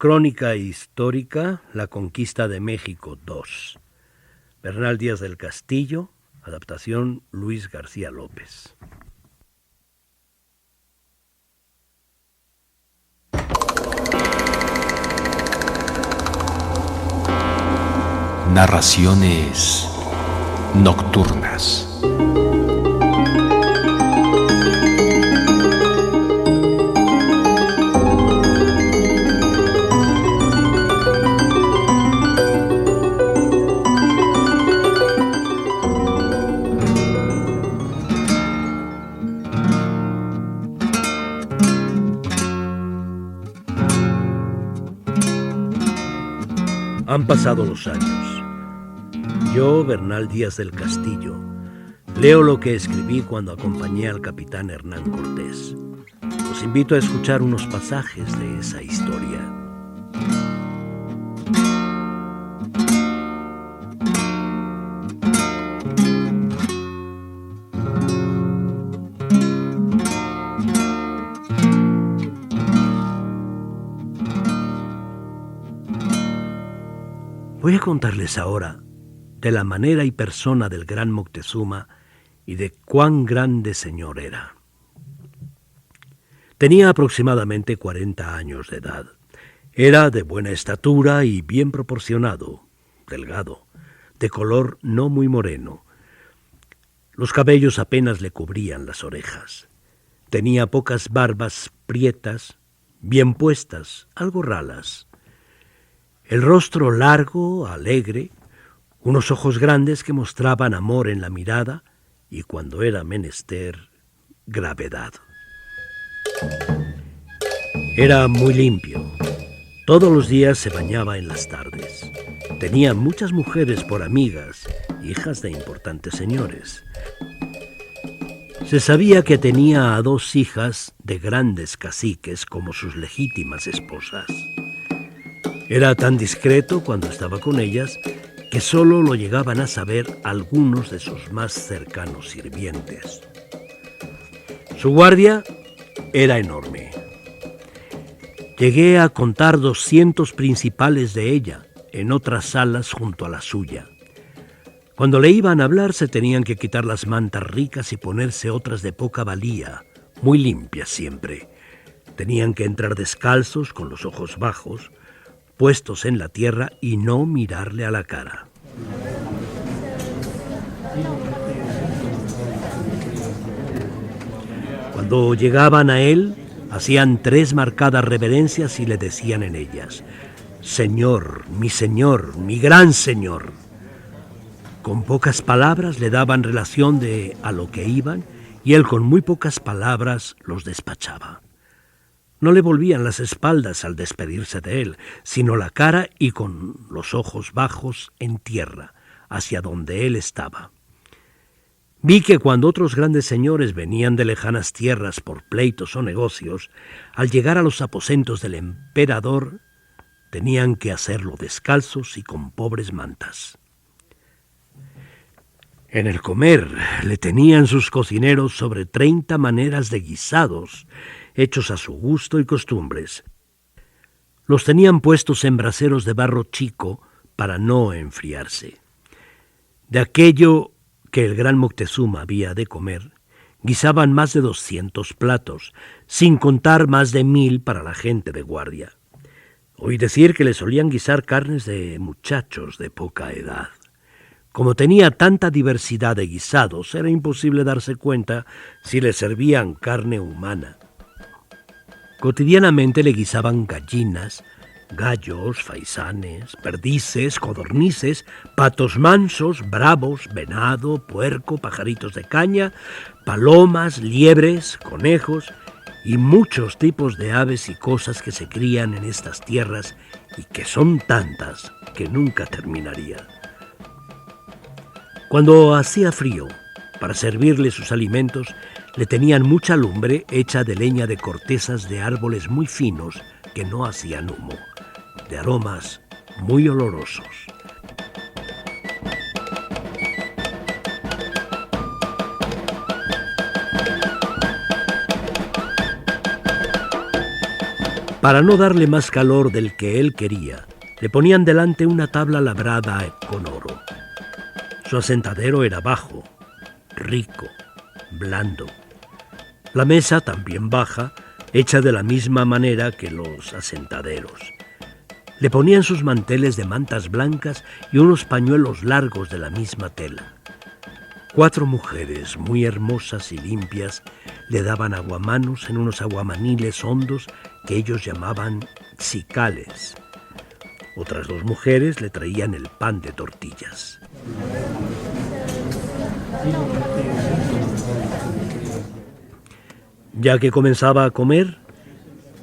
Crónica histórica, La conquista de México 2. Bernal Díaz del Castillo, adaptación Luis García López. Narraciones nocturnas. Han pasado los años. Yo, Bernal Díaz del Castillo, leo lo que escribí cuando acompañé al capitán Hernán Cortés. Os invito a escuchar unos pasajes de esa historia. Voy a contarles ahora de la manera y persona del gran Moctezuma y de cuán grande señor era. Tenía aproximadamente 40 años de edad. Era de buena estatura y bien proporcionado, delgado, de color no muy moreno. Los cabellos apenas le cubrían las orejas. Tenía pocas barbas prietas, bien puestas, algo ralas. El rostro largo, alegre, unos ojos grandes que mostraban amor en la mirada y, cuando era menester, gravedad. Era muy limpio. Todos los días se bañaba en las tardes. Tenía muchas mujeres por amigas, hijas de importantes señores. Se sabía que tenía a 2 hijas de grandes caciques como sus legítimas esposas. Era tan discreto cuando estaba con ellas que solo lo llegaban a saber algunos de sus más cercanos sirvientes. Su guardia era enorme. Llegué a contar 200 principales de ella en otras salas junto a la suya. Cuando le iban a hablar se tenían que quitar las mantas ricas y ponerse otras de poca valía, muy limpias siempre. Tenían que entrar descalzos, con los ojos bajos, puestos en la tierra y no mirarle a la cara. Cuando llegaban a él, hacían 3 marcadas reverencias y le decían en ellas: Señor, mi gran señor. Con pocas palabras le daban relación de a lo que iban y él con muy pocas palabras los despachaba. No le volvían las espaldas al despedirse de él, sino la cara y con los ojos bajos en tierra, hacia donde él estaba. Vi que cuando otros grandes señores venían de lejanas tierras por pleitos o negocios, al llegar a los aposentos del emperador, tenían que hacerlo descalzos y con pobres mantas. En el comer le tenían sus cocineros sobre 30 maneras de guisados, hechos a su gusto y costumbres. Los tenían puestos en braseros de barro chico para no enfriarse. De aquello que el gran Moctezuma había de comer, guisaban más de 200 platos, sin contar más de 1000 para la gente de guardia. Oí decir que le solían guisar carnes de muchachos de poca edad. Como tenía tanta diversidad de guisados, era imposible darse cuenta si le servían carne humana. Cotidianamente le guisaban gallinas, gallos, faisanes, perdices, codornices, patos mansos, bravos, venado, puerco, pajaritos de caña, palomas, liebres, conejos y muchos tipos de aves y cosas que se crían en estas tierras y que son tantas que nunca terminaría. Cuando hacía frío, para servirle sus alimentos, le tenían mucha lumbre hecha de leña de cortezas de árboles muy finos que no hacían humo, de aromas muy olorosos. Para no darle más calor del que él quería, le ponían delante una tabla labrada con oro. Su asentadero era bajo, rico, blando. La mesa, también baja, hecha de la misma manera que los asentaderos. Le ponían sus manteles de mantas blancas y unos pañuelos largos de la misma tela. 4 mujeres muy hermosas y limpias le daban aguamanos en unos aguamaniles hondos que ellos llamaban xicales. Otras 2 mujeres le traían el pan de tortillas. Ya que comenzaba a comer,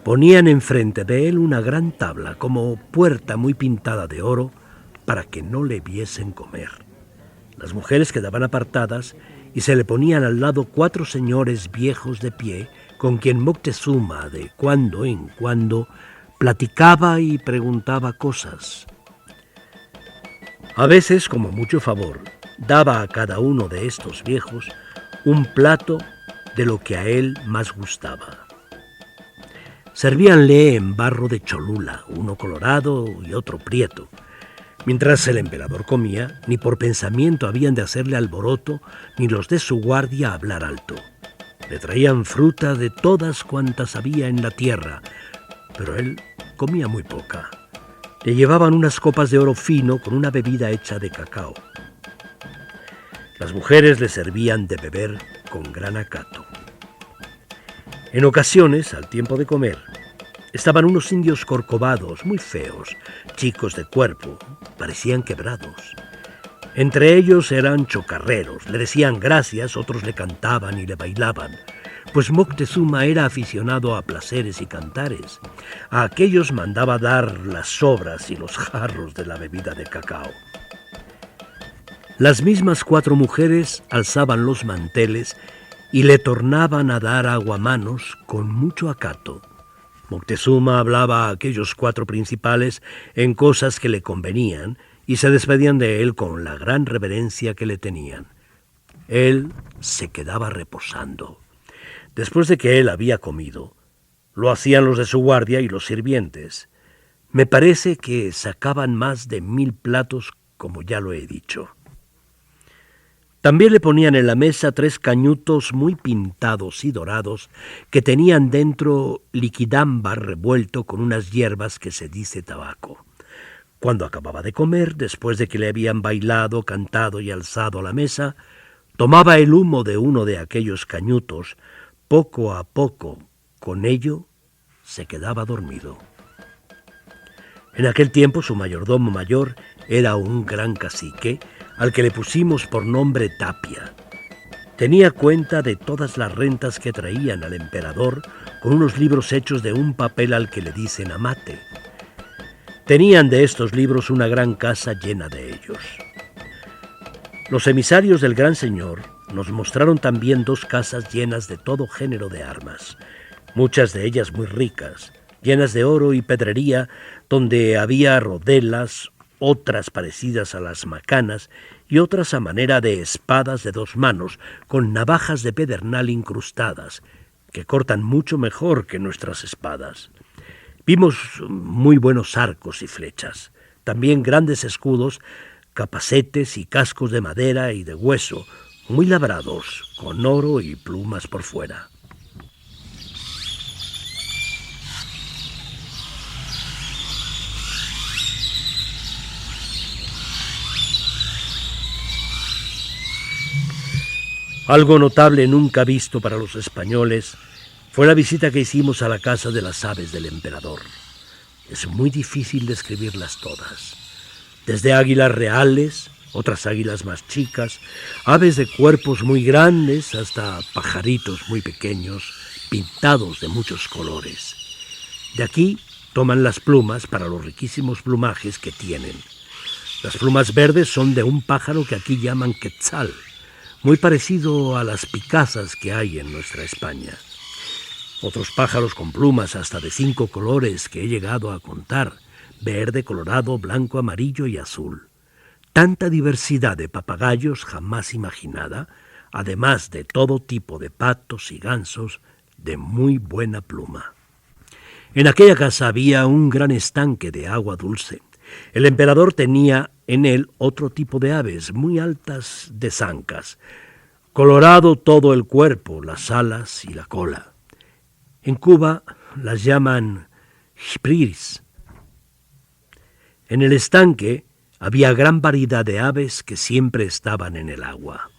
ponían enfrente de él una gran tabla como puerta muy pintada de oro para que no le viesen comer. Las mujeres quedaban apartadas y se le ponían al lado 4 señores viejos de pie con quien Moctezuma de cuando en cuando platicaba y preguntaba cosas. A veces, como mucho favor, daba a cada uno de estos viejos un plato de lo que a él más gustaba. Servíanle en barro de Cholula, uno colorado y otro prieto. Mientras el emperador comía, ni por pensamiento habían de hacerle alboroto, ni los de su guardia hablar alto. Le traían fruta de todas cuantas había en la tierra, pero él comía muy poca. Le llevaban unas copas de oro fino con una bebida hecha de cacao. Las mujeres le servían de beber con gran acato. En ocasiones, al tiempo de comer, estaban unos indios corcovados, muy feos, chicos de cuerpo, parecían quebrados. Entre ellos eran chocarreros, le decían gracias, otros le cantaban y le bailaban, pues Moctezuma era aficionado a placeres y cantares. A aquellos mandaba dar las sobras y los jarros de la bebida de cacao. Las mismas 4 mujeres alzaban los manteles y le tornaban a dar aguamanos con mucho acato. Moctezuma hablaba a aquellos 4 principales en cosas que le convenían y se despedían de él con la gran reverencia que le tenían. Él se quedaba reposando. Después de que él había comido, lo hacían los de su guardia y los sirvientes. Me parece que sacaban más de 1000 platos, como ya lo he dicho. También le ponían en la mesa 3 cañutos muy pintados y dorados que tenían dentro liquidámbar revuelto con unas hierbas que se dice tabaco. Cuando acababa de comer, después de que le habían bailado, cantado y alzado a la mesa, tomaba el humo de uno de aquellos cañutos, poco a poco, con ello se quedaba dormido. En aquel tiempo su mayordomo mayor era un gran cacique, al que le pusimos por nombre Tapia. Tenía cuenta de todas las rentas que traían al emperador con unos libros hechos de un papel al que le dicen amate. Tenían de estos libros una gran casa llena de ellos. Los emisarios del gran señor nos mostraron también 2 casas llenas de todo género de armas, muchas de ellas muy ricas, llenas de oro y pedrería, donde había rodelas, otras parecidas a las macanas y otras a manera de espadas de 2 manos, con navajas de pedernal incrustadas, que cortan mucho mejor que nuestras espadas. Vimos muy buenos arcos y flechas, también grandes escudos, capacetes y cascos de madera y de hueso, muy labrados, con oro y plumas por fuera. Algo notable nunca visto para los españoles fue la visita que hicimos a la casa de las aves del emperador. Es muy difícil describirlas todas. Desde águilas reales, otras águilas más chicas, aves de cuerpos muy grandes, hasta pajaritos muy pequeños, pintados de muchos colores. De aquí toman las plumas para los riquísimos plumajes que tienen. Las plumas verdes son de un pájaro que aquí llaman quetzal, muy parecido a las picazas que hay en nuestra España. Otros pájaros con plumas hasta de 5 colores que he llegado a contar: verde, colorado, blanco, amarillo y azul. Tanta diversidad de papagayos jamás imaginada, además de todo tipo de patos y gansos de muy buena pluma. En aquella casa había un gran estanque de agua dulce. El emperador tenía en él otro tipo de aves, muy altas de zancas, colorado todo el cuerpo, las alas y la cola. En Cuba las llaman xpriris. En el estanque había gran variedad de aves que siempre estaban en el agua.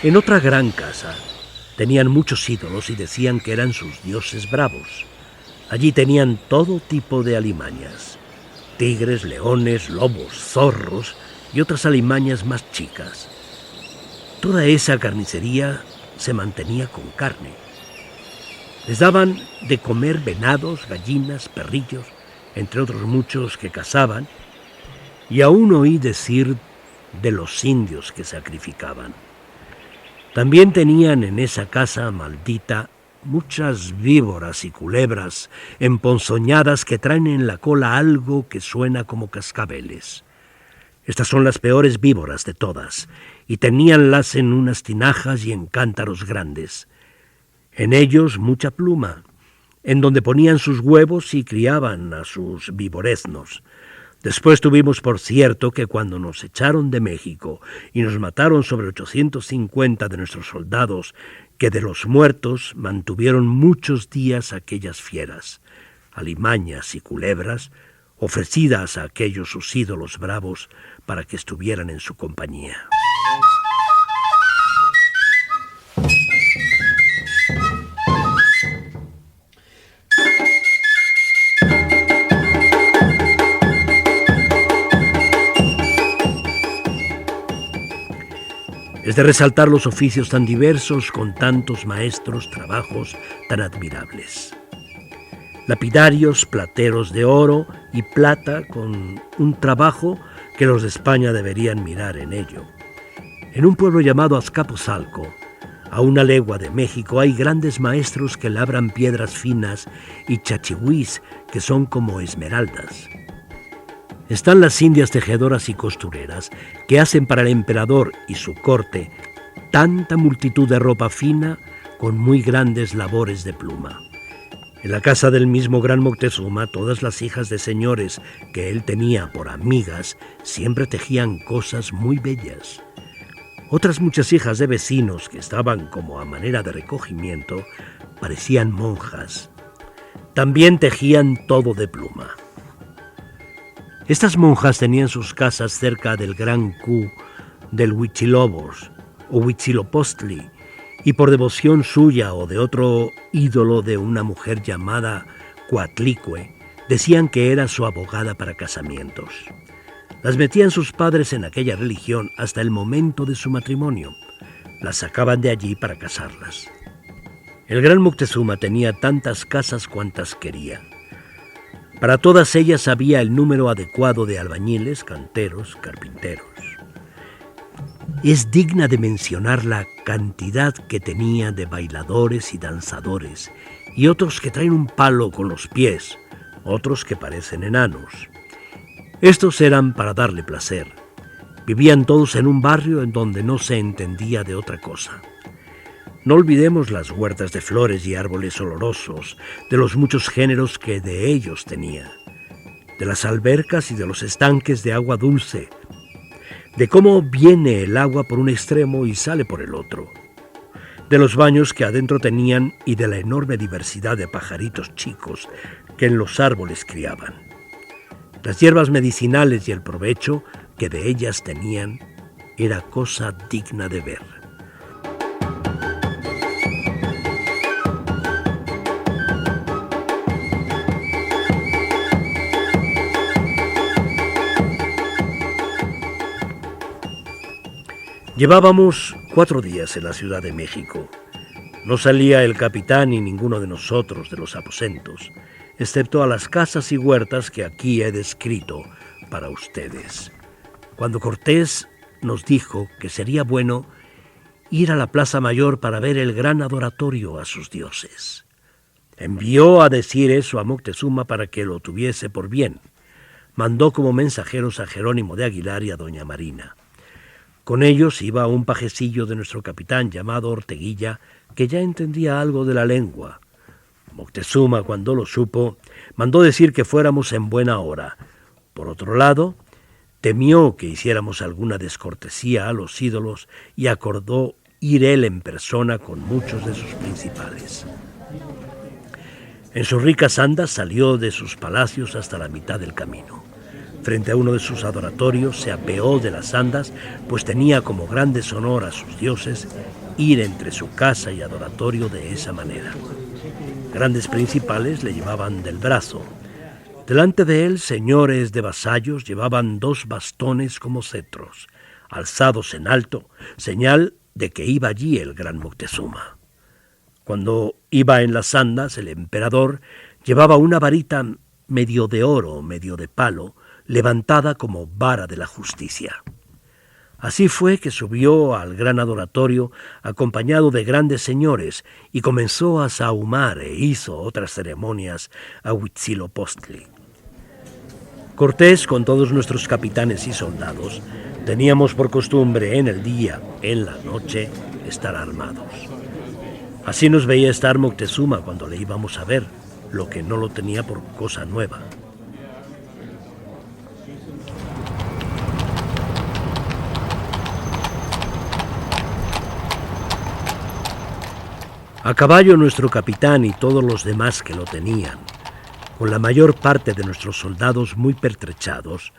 En otra gran casa tenían muchos ídolos y decían que eran sus dioses bravos. Allí tenían todo tipo de alimañas: tigres, leones, lobos, zorros y otras alimañas más chicas. Toda esa carnicería se mantenía con carne. Les daban de comer venados, gallinas, perrillos, entre otros muchos que cazaban, y aún oí decir de los indios que sacrificaban. También tenían en esa casa maldita muchas víboras y culebras emponzoñadas que traen en la cola algo que suena como cascabeles. Estas son las peores víboras de todas, y teníanlas en unas tinajas y en cántaros grandes. En ellos mucha pluma, en donde ponían sus huevos y criaban a sus víboreznos. Después tuvimos por cierto que cuando nos echaron de México y nos mataron sobre 850 de nuestros soldados, que de los muertos mantuvieron muchos días aquellas fieras, alimañas y culebras, ofrecidas a aquellos sus ídolos bravos para que estuvieran en su compañía. Es de resaltar los oficios tan diversos con tantos maestros, trabajos tan admirables. Lapidarios, plateros de oro y plata con un trabajo que los de España deberían mirar en ello. En un pueblo llamado Azcapotzalco, a una legua de México, hay grandes maestros que labran piedras finas y chachihuís que son como esmeraldas. Están las indias tejedoras y costureras que hacen para el emperador y su corte tanta multitud de ropa fina con muy grandes labores de pluma. En la casa del mismo gran Moctezuma, todas las hijas de señores que él tenía por amigas siempre tejían cosas muy bellas. Otras muchas hijas de vecinos que estaban como a manera de recogimiento parecían monjas. También tejían todo de pluma. Estas monjas tenían sus casas cerca del gran Cu del Huichilobos o Huitzilopochtli, y por devoción suya o de otro ídolo de una mujer llamada Coatlicue, decían que era su abogada para casamientos. Las metían sus padres en aquella religión hasta el momento de su matrimonio. Las sacaban de allí para casarlas. El gran Moctezuma tenía tantas casas cuantas quería. Para todas ellas había el número adecuado de albañiles, canteros, carpinteros. Es digna de mencionar la cantidad que tenía de bailadores y danzadores, y otros que traen un palo con los pies, otros que parecen enanos. Estos eran para darle placer. Vivían todos en un barrio en donde no se entendía de otra cosa. No olvidemos las huertas de flores y árboles olorosos, de los muchos géneros que de ellos tenía, de las albercas y de los estanques de agua dulce, de cómo viene el agua por un extremo y sale por el otro, de los baños que adentro tenían y de la enorme diversidad de pajaritos chicos que en los árboles criaban. Las hierbas medicinales y el provecho que de ellas tenían era cosa digna de ver. Llevábamos 4 días en la Ciudad de México. No salía el capitán ni ninguno de nosotros de los aposentos, excepto a las casas y huertas que aquí he descrito para ustedes. Cuando Cortés nos dijo que sería bueno ir a la Plaza Mayor para ver el gran adoratorio a sus dioses. Envió a decir eso a Moctezuma para que lo tuviese por bien. mandó como mensajeros a Jerónimo de Aguilar y a doña Marina. Con ellos iba un pajecillo de nuestro capitán llamado Orteguilla, que ya entendía algo de la lengua. Moctezuma, cuando lo supo, mandó decir que fuéramos en buena hora. Por otro lado, temió que hiciéramos alguna descortesía a los ídolos y acordó ir él en persona con muchos de sus principales. En sus ricas andas salió de sus palacios hasta la mitad del camino. Frente a uno de sus adoratorios se apeó de las andas, pues tenía como gran deshonor a sus dioses ir entre su casa y adoratorio de esa manera. Grandes principales le llevaban del brazo. Delante de él, señores de vasallos llevaban 2 bastones como cetros, alzados en alto, señal de que iba allí el gran Moctezuma. Cuando iba en las andas, el emperador llevaba una varita medio de oro, medio de palo, levantada como vara de la justicia. Así fue que subió al gran adoratorio acompañado de grandes señores y comenzó a sahumar e hizo otras ceremonias a Huitzilopochtli. Cortés, con todos nuestros capitanes y soldados, teníamos por costumbre en el día, en la noche, estar armados. Así nos veía estar Moctezuma cuando le íbamos a ver, lo que no lo tenía por cosa nueva. A caballo nuestro capitán y todos los demás que lo tenían, con la mayor parte de nuestros soldados muy pertrechados,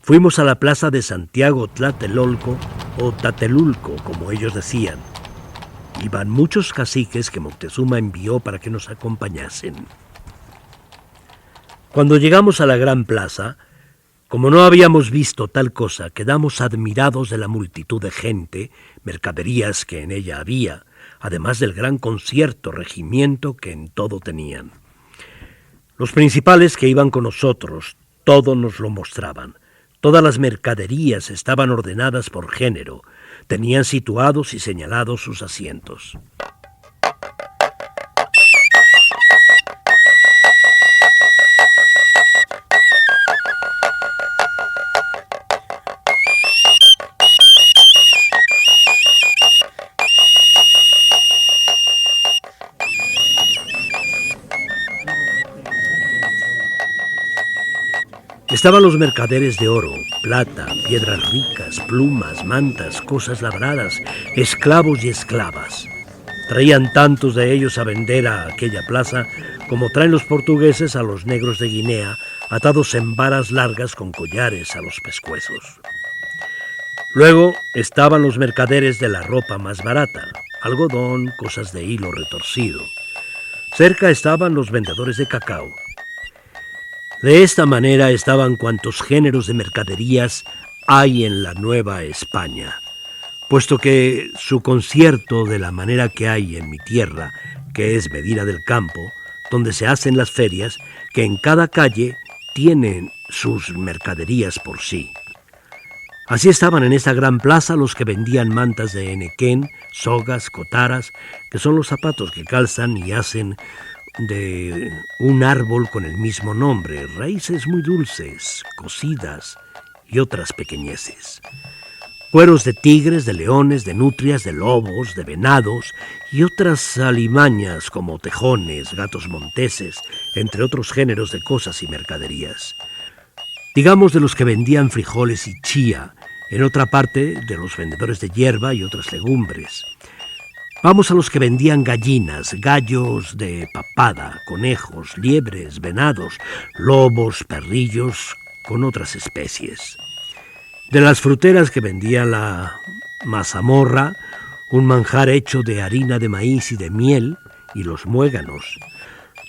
fuimos a la plaza de Santiago Tlatelolco o Tatelulco, como ellos decían. Iban muchos caciques que Moctezuma envió para que nos acompañasen. Cuando llegamos a la gran plaza, como no habíamos visto tal cosa, quedamos admirados de la multitud de gente, mercaderías que en ella había, además del gran concierto, regimiento que en todo tenían. Los principales que iban con nosotros, todo nos lo mostraban. Todas las mercaderías estaban ordenadas por género, tenían situados y señalados sus asientos. Estaban los mercaderes de oro, plata, piedras ricas, plumas, mantas, cosas labradas, esclavos y esclavas. Traían tantos de ellos a vender a aquella plaza como traen los portugueses a los negros de Guinea, atados en varas largas con collares a los pescuezos. Luego estaban los mercaderes de la ropa más barata, algodón, cosas de hilo retorcido. Cerca estaban los vendedores de cacao. De esta manera estaban cuantos géneros de mercaderías hay en la Nueva España, puesto que su concierto de la manera que hay en mi tierra, que es Medina del Campo, donde se hacen las ferias, que en cada calle tienen sus mercaderías por sí. Así estaban en esta gran plaza los que vendían mantas de henequén, sogas, cotaras, que son los zapatos que calzan y hacen de un árbol con el mismo nombre, raíces muy dulces, cocidas y otras pequeñeces. Cueros de tigres, de leones, de nutrias, de lobos, de venados y otras alimañas como tejones, gatos monteses, entre otros géneros de cosas y mercaderías. Digamos de los que vendían frijoles y chía, en otra parte de los vendedores de hierba y otras legumbres. Vamos a los que vendían gallinas, gallos de papada, conejos, liebres, venados, lobos, perrillos, con otras especies. De las fruteras que vendía la mazamorra, un manjar hecho de harina de maíz y de miel, y los muéganos.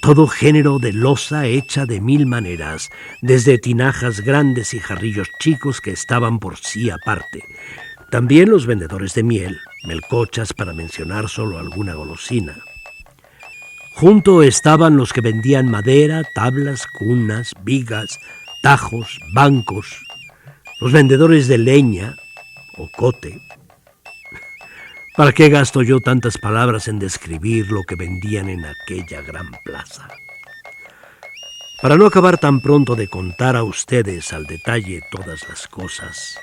Todo género de loza hecha de 1000 maneras, desde tinajas grandes y jarrillos chicos que estaban por sí aparte. También los vendedores de miel, melcochas para mencionar solo alguna golosina. Junto estaban los que vendían madera, tablas, cunas, vigas, tajos, bancos, los vendedores de leña o cote. ¿Para qué gasto yo tantas palabras en describir lo que vendían en aquella gran plaza? Para no acabar tan pronto de contar a ustedes al detalle todas las cosas,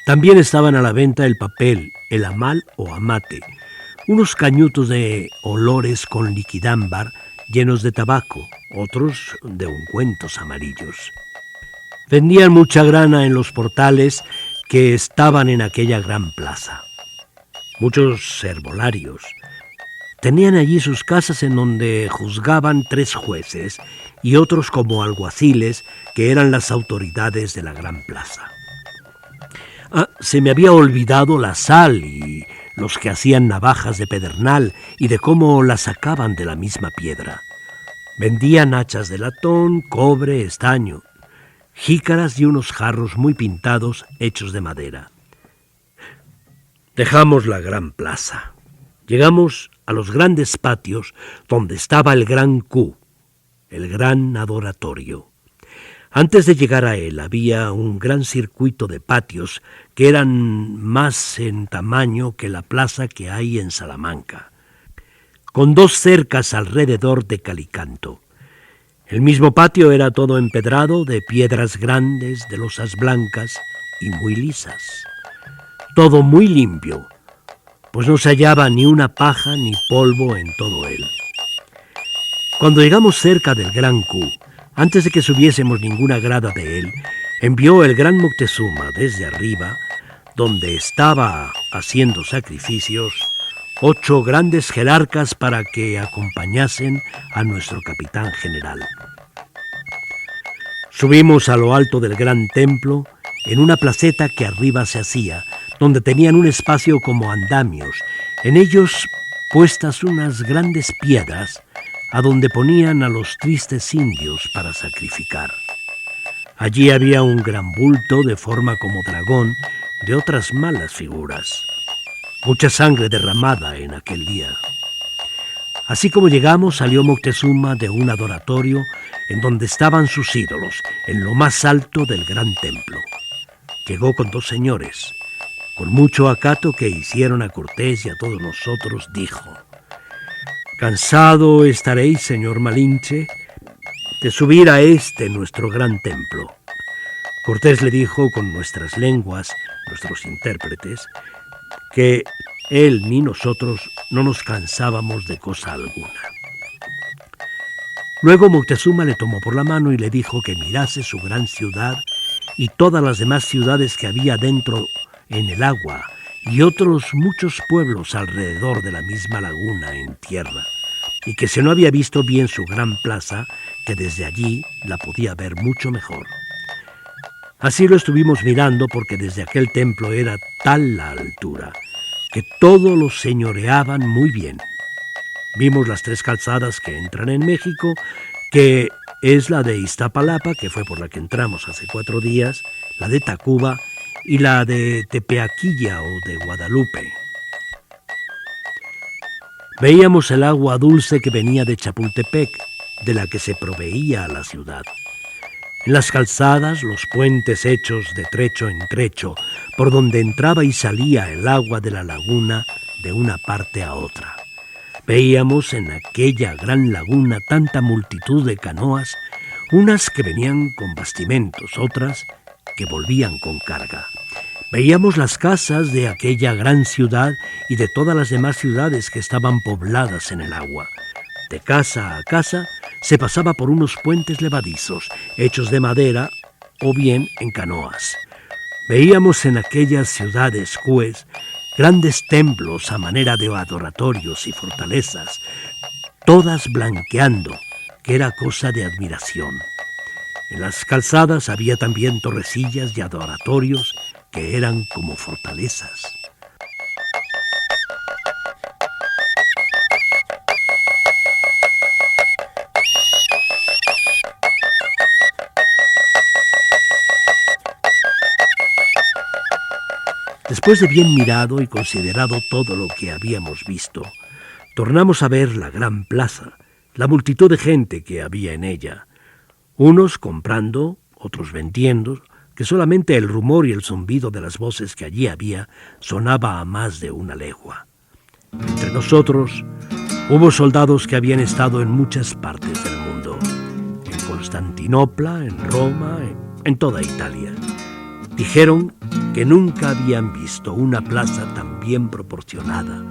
también estaban a la venta el papel, el amal o amate, unos cañutos de olores con liquidámbar llenos de tabaco, otros de ungüentos amarillos. Vendían mucha grana en los portales que estaban en aquella gran plaza. Muchos herbolarios. Tenían allí sus casas en donde juzgaban 3 jueces y otros como alguaciles que eran las autoridades de la gran plaza. Se me había olvidado la sal y los que hacían navajas de pedernal y de cómo las sacaban de la misma piedra. Vendían hachas de latón, cobre, estaño, jícaras y unos jarros muy pintados hechos de madera. Dejamos la gran plaza. Llegamos a los grandes patios donde estaba el gran Q, el gran adoratorio. Antes de llegar a él había un gran circuito de patios que eran más en tamaño que la plaza que hay en Salamanca, con 2 cercas alrededor de calicanto. El mismo patio era todo empedrado de piedras grandes, de losas blancas y muy lisas. Todo muy limpio, pues no se hallaba ni una paja ni polvo en todo él. Cuando llegamos cerca del gran Q, antes de que subiésemos ninguna grada de él, envió el gran Moctezuma desde arriba, donde estaba haciendo sacrificios, 8 grandes jerarcas para que acompañasen a nuestro capitán general. Subimos a lo alto del gran templo, en una placeta que arriba se hacía, donde tenían un espacio como andamios, en ellos puestas unas grandes piedras, a donde ponían a los tristes indios para sacrificar. Allí había un gran bulto de forma como dragón, de otras malas figuras. Mucha sangre derramada en aquel día. Así como llegamos, salió Moctezuma de un adoratorio en donde estaban sus ídolos, en lo más alto del gran templo. Llegó con 2 señores. Con mucho acato que hicieron a Cortés y a todos nosotros, dijo: «Cansado estaréis, señor Malinche, de subir a este nuestro gran templo». Cortés le dijo con nuestras lenguas, nuestros intérpretes, que él ni nosotros no nos cansábamos de cosa alguna. Luego Moctezuma le tomó por la mano y le dijo que mirase su gran ciudad y todas las demás ciudades que había dentro en el agua y otros muchos pueblos alrededor de la misma laguna en tierra, y que si no había visto bien su gran plaza, que desde allí la podía ver mucho mejor. Así lo estuvimos mirando porque desde aquel templo era tal la altura que todo lo señoreaban muy bien. Vimos las 3 calzadas que entran en México, que es la de Iztapalapa, que fue por la que entramos hace 4 días, la de Tacuba y la de Tepeaquilla o de Guadalupe. Veíamos el agua dulce que venía de Chapultepec, de la que se proveía a la ciudad. En las calzadas, los puentes hechos de trecho en trecho, por donde entraba y salía el agua de la laguna de una parte a otra. Veíamos en aquella gran laguna tanta multitud de canoas, unas que venían con bastimentos, otras que volvían con carga. Veíamos las casas de aquella gran ciudad y de todas las demás ciudades que estaban pobladas en el agua. De casa a casa se pasaba por unos puentes levadizos, hechos de madera o bien en canoas. Veíamos en aquellas ciudades cues grandes templos a manera de adoratorios y fortalezas, todas blanqueando, que era cosa de admiración. En las calzadas había también torrecillas y adoratorios que eran como fortalezas. Después de bien mirado y considerado todo lo que habíamos visto, tornamos a ver la gran plaza, la multitud de gente que había en ella, unos comprando, otros vendiendo, que solamente el rumor y el zumbido de las voces que allí había sonaba a más de una legua. Entre nosotros hubo soldados que habían estado en muchas partes del mundo, en Constantinopla, en Roma, en toda Italia. Dijeron que nunca habían visto una plaza tan bien proporcionada,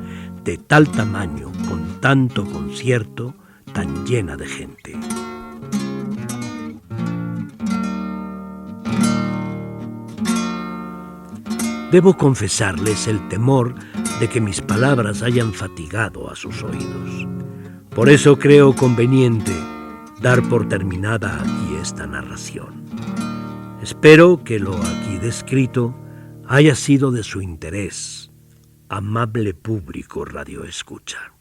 de tal tamaño, con tanto concierto, tan llena de gente. Debo confesarles el temor de que mis palabras hayan fatigado a sus oídos. Por eso creo conveniente dar por terminada aquí esta narración. Espero que lo aquí descrito haya sido de su interés, amable público radioescucha.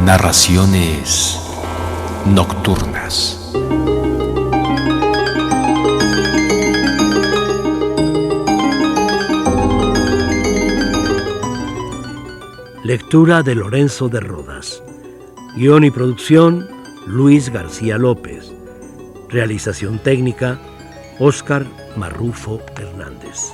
Narraciones nocturnas. Lectura de Lorenzo de Rodas. Guión y producción, Luis García López. Realización técnica, Óscar Marrufo Hernández.